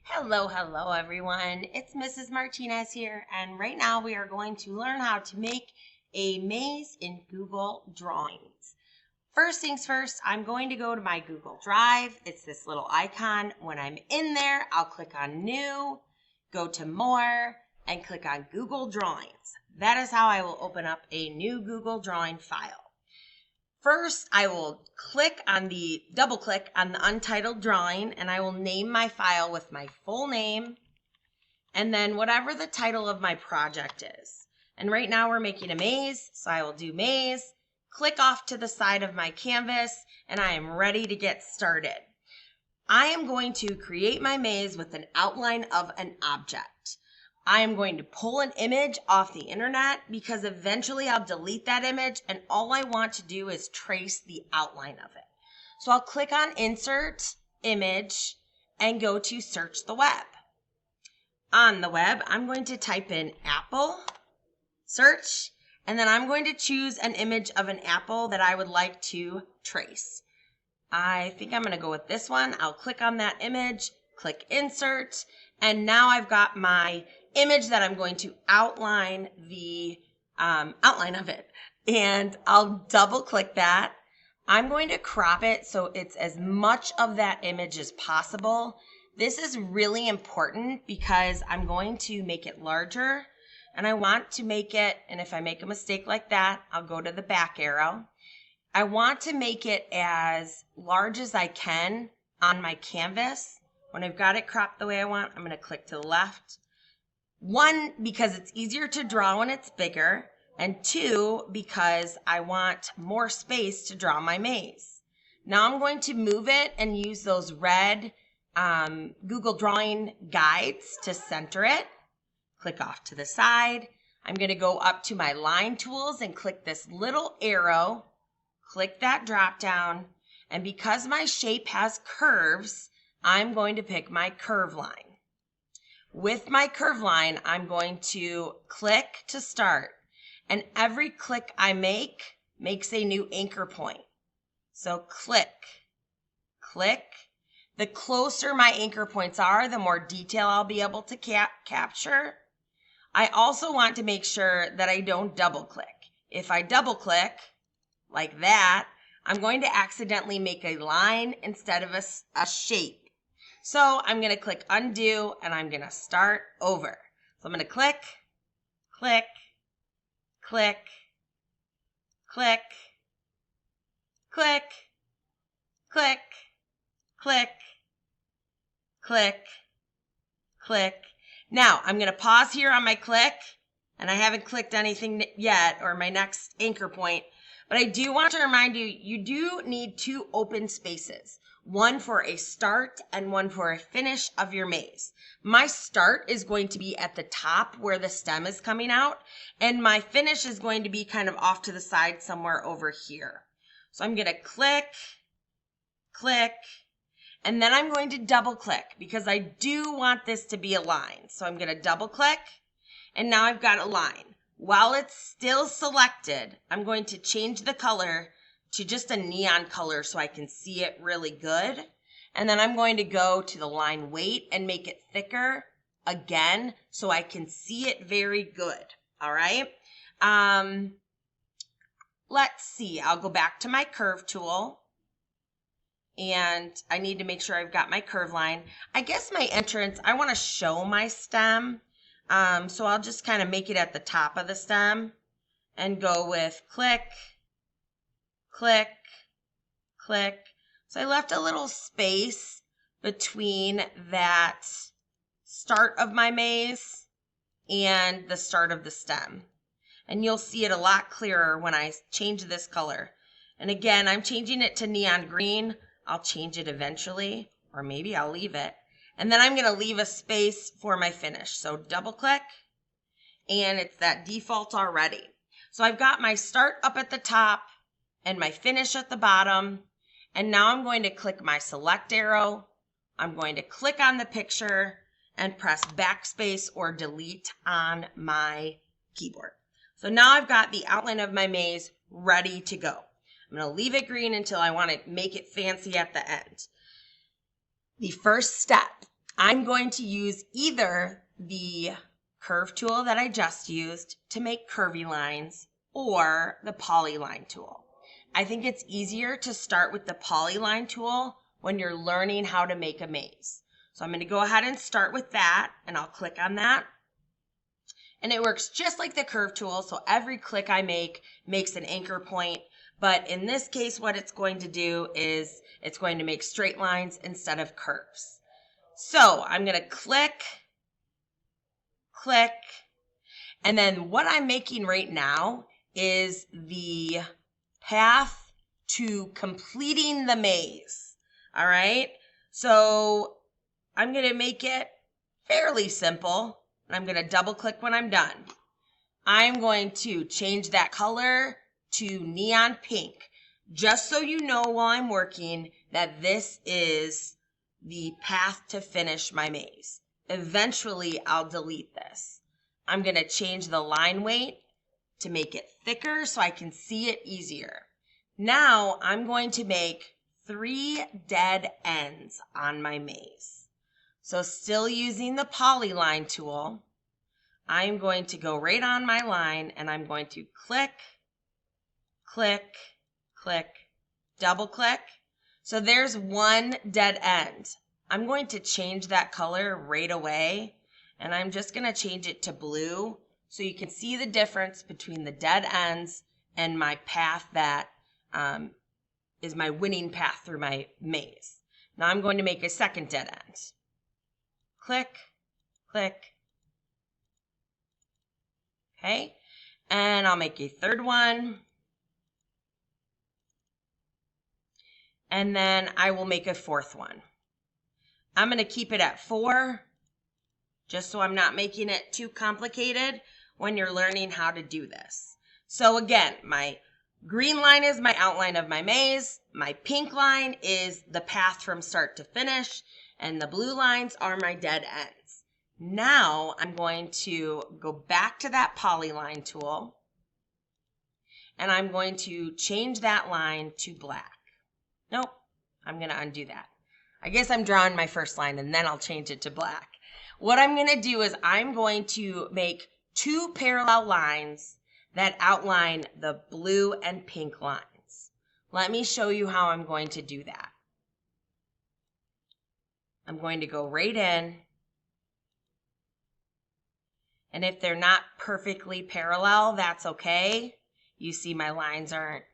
Hello everyone. It's Mrs. Martinez here, and right now we are going to learn how to make a maze in Google Drawings. First things first, I'm going to go to my Google Drive. It's this little icon. When I'm in there, I'll click on New, go to More, and click on Google Drawings. That is how I will open up a new Google Drawing file. First, I will double click on the untitled drawing, and I will name my file with my full name and then whatever the title of my project is. And right now we're making a maze, so I will do maze, click off to the side of my canvas, and I am ready to get started. I am going to create my maze with an outline of an object. I am going to pull an image off the internet because eventually I'll delete that image and all I want to do is trace the outline of it. So I'll click on Insert, Image, and go to Search the Web. On the web, I'm going to type in apple, search, and then I'm going to choose an image of an apple that I would like to trace. I think I'm going to go with this one. I'll click on that image, click Insert, and now I've got my image that I'm going to outline the outline of it. And I'll double click that. I'm going to crop it so it's as much of that image as possible. This is really important because I'm going to make it larger and I want to make it, and if I make a mistake like that, I'll go to the back arrow. I want to make it as large as I can on my canvas. When I've got it cropped the way I want, I'm going to click to the left. One, because it's easier to draw when it's bigger, and two, because I want more space to draw my maze. Now I'm going to move it and use those red Google Drawing guides to center it. Click off to the side. I'm going to go up to my line tools and click this little arrow, click that drop down, and because my shape has curves, I'm going to pick my curve line. With my curve line, I'm going to click to start, and every click I make makes a new anchor point. So click, click. The closer my anchor points are, the more detail I'll be able to capture. I also want to make sure that I don't double click. If I double click like that, I'm going to accidentally make a line instead of a shape. So I'm going to click undo and I'm going to start over. So I'm going to click, click, click, click, click, click, click, click, click. Now I'm going to pause here on my click, and I haven't clicked anything yet, or my next anchor point, but I do want to remind you, you do need two open spaces. One for a start and one for a finish of your maze. My start is going to be at the top where the stem is coming out, and my finish is going to be kind of off to the side somewhere over here. So I'm going to click, click, and then I'm going to double click because I do want this to be a line. So I'm going to double click, and now I've got a line. While it's still selected, I'm going to change the color to just a neon color so I can see it really good. And then I'm going to go to the line weight and make it thicker again so I can see it very good. All right. Let's see. I'll go back to my curve tool. And I need to make sure I've got my curve line. I guess my entrance, I want to show my stem. So I'll just kind of make it at the top of the stem and go with click, click, click. So I left a little space between that start of my maze and the start of the stem. And you'll see it a lot clearer when I change this color. And again, I'm changing it to neon green. I'll change it eventually, or maybe I'll leave it. And then I'm going to leave a space for my finish. So double click, and it's that default already. So I've got my start up at the top and my finish at the bottom. And now I'm going to click my select arrow. I'm going to click on the picture and press backspace or delete on my keyboard. So now I've got the outline of my maze ready to go. I'm going to leave it green until I want to make it fancy at the end. The first step I'm going to use either the curve tool that I just used to make curvy lines or the Polyline tool. I think it's easier to start with the Polyline tool when you're learning how to make a maze. So I'm going to go ahead and start with that, and I'll click on that. And it works just like the curve tool, so every click I make makes an anchor point. But in this case, what it's going to do is it's going to make straight lines instead of curves. So I'm going to click, click, and then what I'm making right now is the path to completing the maze. All right, so I'm going to make it fairly simple. I'm going to double click when I'm done. I'm going to change that color to neon pink, just so you know while I'm working that this is the path to finish my maze. Eventually, I'll delete this. I'm going to change the line weight to make it thicker so I can see it easier. Now, I'm going to make 3 dead ends on my maze. So still using the Polyline tool, I'm going to go right on my line and I'm going to click, click, click, double click. So there's 1 dead end. I'm going to change that color right away, and I'm just going to change it to blue so you can see the difference between the dead ends and my path that is my winning path through my maze. Now I'm going to make a second dead end. Click, click. Okay, and I'll make a third one. And then I will make a fourth one. I'm going to keep it at 4, just so I'm not making it too complicated when you're learning how to do this. So again, my green line is my outline of my maze. My pink line is the path from start to finish. And the blue lines are my dead ends. Now I'm going to go back to that Polyline tool. And I'm going to change that line to black. Nope, I'm going to undo that. I guess I'm drawing my first line and then I'll change it to black. What I'm going to do is I'm going to make 2 parallel lines that outline the blue and pink lines. Let me show you how I'm going to do that. I'm going to go right in. And if they're not perfectly parallel, that's okay. You see my lines aren't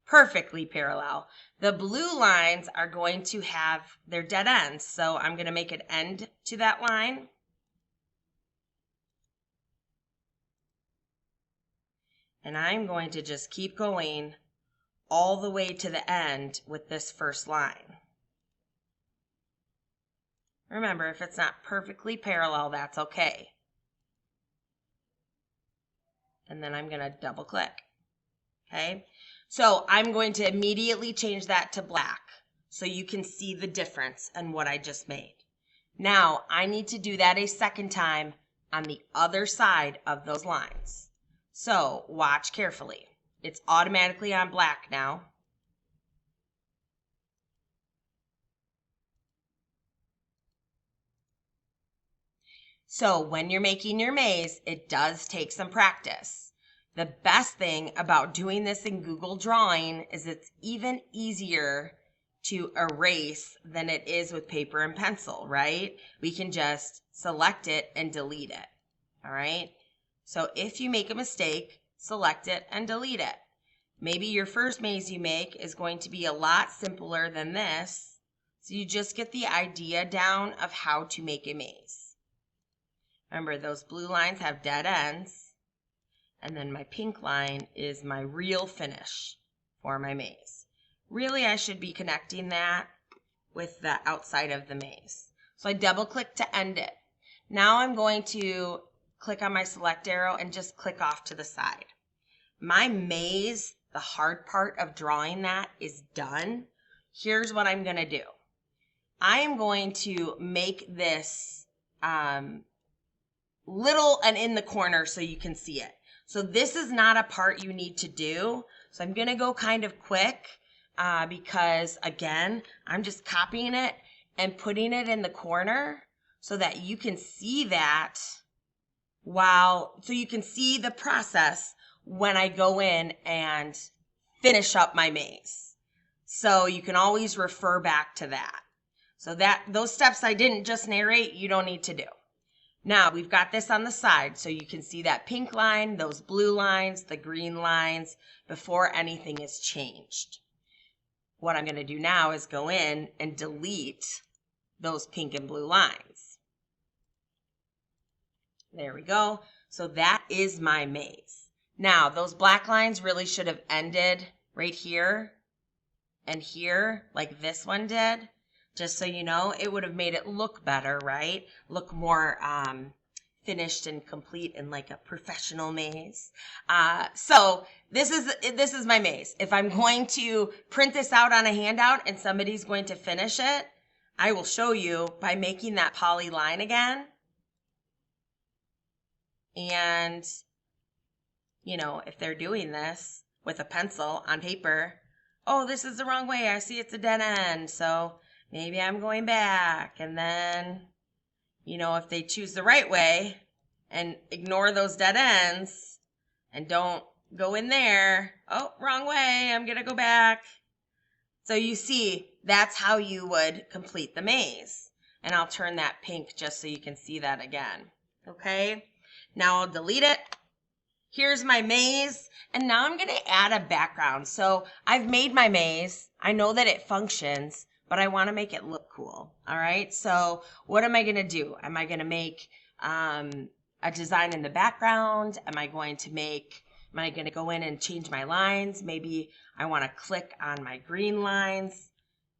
perfectly parallel. The blue lines are going to have their dead ends. So I'm going to make an end to that line. And I'm going to just keep going all the way to the end with this first line. Remember, if it's not perfectly parallel, that's okay. And then I'm going to double click. Okay, so I'm going to immediately change that to black so you can see the difference in what I just made. Now, I need to do that a second time on the other side of those lines. So watch carefully. It's automatically on black now. So when you're making your maze, it does take some practice. The best thing about doing this in Google Drawing is it's even easier to erase than it is with paper and pencil, right? We can just select it and delete it, all right? So if you make a mistake, select it and delete it. Maybe your first maze you make is going to be a lot simpler than this, so you just get the idea down of how to make a maze. Remember, those blue lines have dead ends, and then my pink line is my real finish for my maze. Really, I should be connecting that with the outside of the maze. So I double click to end it. Now I'm going to click on my select arrow and just click off to the side. My maze, the hard part of drawing that, is done. Here's what I'm going to do. I am going to make this little and in the corner so you can see it. So this is not a part you need to do. So I'm going to go kind of quick because, again, I'm just copying it and putting it in the corner so that you can see that so you can see the process when I go in and finish up my maze. So you can always refer back to that. So those steps I didn't just narrate, you don't need to do. Now we've got this on the side so you can see that pink line, those blue lines, the green lines before anything is changed. What I'm going to do now is go in and delete those pink and blue lines. There we go. So that is my maze. Now those black lines really should have ended right here and here like this one did. Just so you know, it would have made it look better, right? Look more finished and complete and like a professional maze. So this is my maze. If I'm going to print this out on a handout and somebody's going to finish it, I will show you by making that polyline again. And, you know, if they're doing this with a pencil on paper, oh, this is the wrong way. I see it's a dead end. So maybe I'm going back. And then, you know, if they choose the right way and ignore those dead ends and don't go in there, oh, wrong way, I'm going to go back. So you see, that's how you would complete the maze. And I'll turn that pink just so you can see that again. Okay, now I'll delete it. Here's my maze, and now I'm going to add a background. So I've made my maze. I know that it functions, but I want to make it look cool. All right, so what am I going to do? Am I going to make a design in the background? Am I going to go in and change my lines? Maybe I want to click on my green lines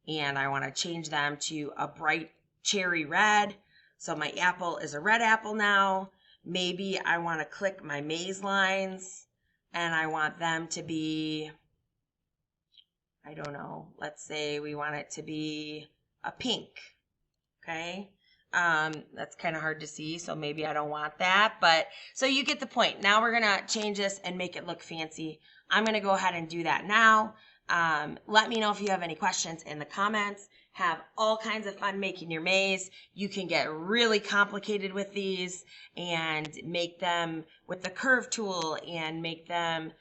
and I want to change them to a bright cherry red. So my apple is a red apple now. Maybe I want to click my maze lines and I want them to be, I don't know, let's say we want it to be a pink, okay? That's kind of hard to see, so maybe I don't want that, but so you get the point. Now we're gonna change this and make it look fancy. I'm gonna go ahead and do that now. Let me know if you have any questions in the comments. Have all kinds of fun making your maze. You can get really complicated with these and make them with the curve tool and make them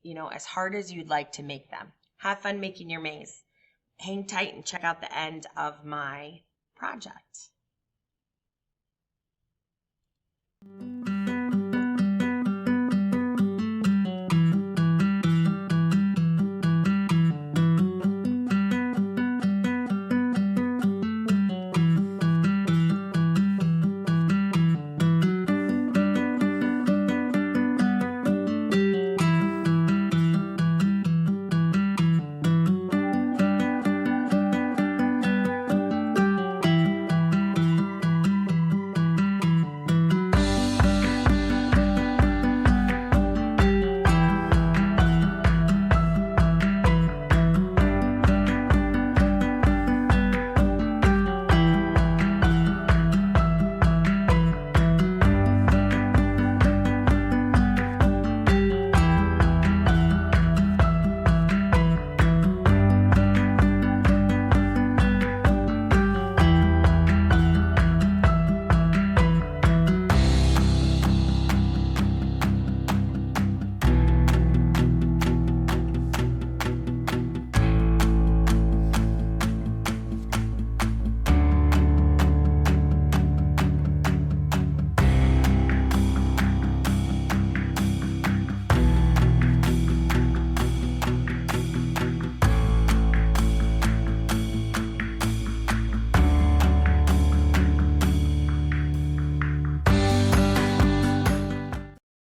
you know, as hard as you'd like to make them. Have fun making your maze. Hang tight and check out the end of my project.